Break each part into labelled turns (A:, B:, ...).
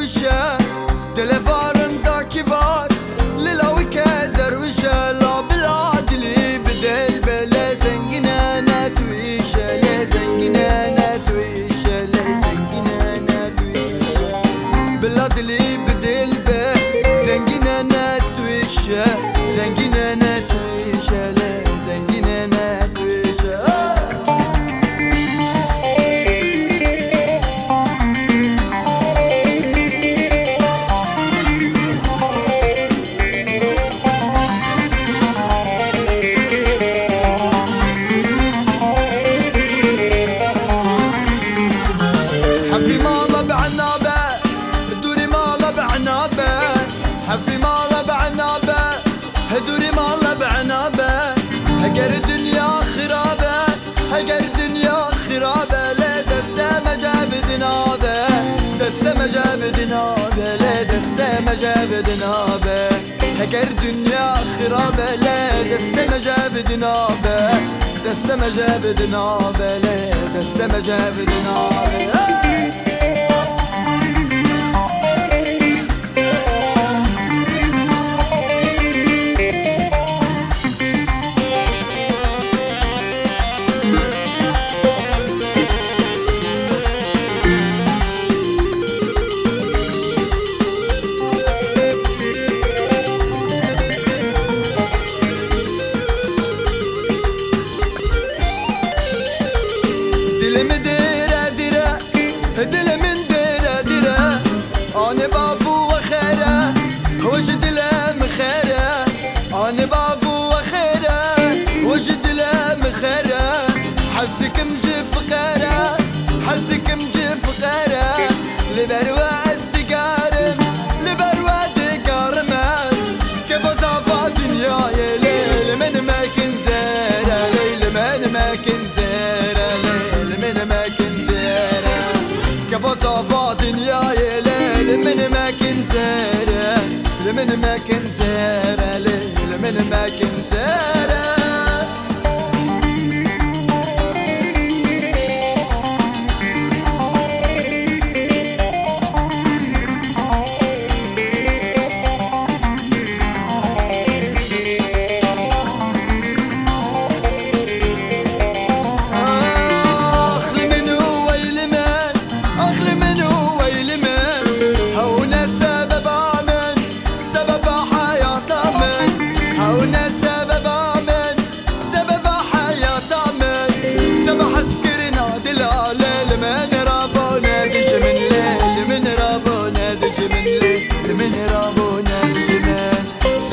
A: دروشه دل بارندا كبار للاوي كدروشه لا بالعدلي بدل بلا زنقنا نتويشه لا زنقنا نتويشه لا زنقنا نتويشه بالعدلي بدل به زنقنا نتويشه زنقنا نتويشه لا زنقنا نتويشه حبي مالا بعنابه دوري مالا بعنابه حبي مالا بعنابه دوري مالا بعنابه هجر الدنيا خرابه هجر الدنيا خرابه لا دستة مجاب دنابه دستة مجاب دنابه لا دستة مجاب دنابه هجر الدنيا خرابه لا دستة مجاب دنابه دستة مجاب دنابه لا دستة مجاب دنابه دل من ديرة ديرة دل من ديرة ديرة أنا بابو وخيرة وجد له مخيرة أنا بابو وخيرة وجد له مخيرة حسك مجي فقيرة حسك مجي فقيرة لبروا استقارم لبروا تقارم كيف صافا دنيا يا ليل من ما كنزيرة ليل من ما كنزيرة من ما كنزيرة كيف صافا دنيا يا ليل من ما كنزيرة من ما كنزيرة ليل من ما كنزيرة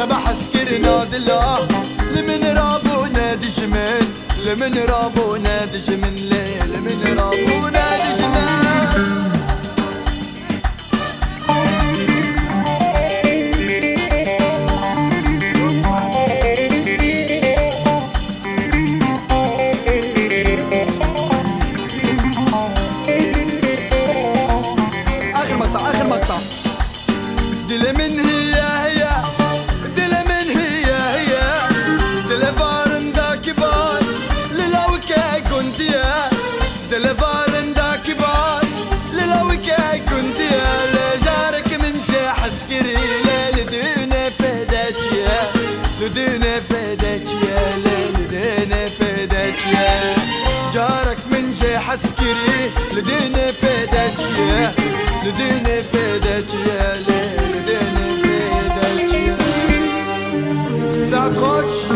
A: سبح سكرنا دلا لمن رابونا دجمن لمن رابونا دجمن لمن رابونا دجمن آخر مقطع آخر مقطع دل من هي دلفارندا كبار للوكا كنت يا لجارك من شاح عسكري لدينا فداتيا لدينا فداتيا لدينا فداتيا جارك من شاح عسكري لدينا فداتيا لدينا فداتيا لدينا فداتيا الساعة تخش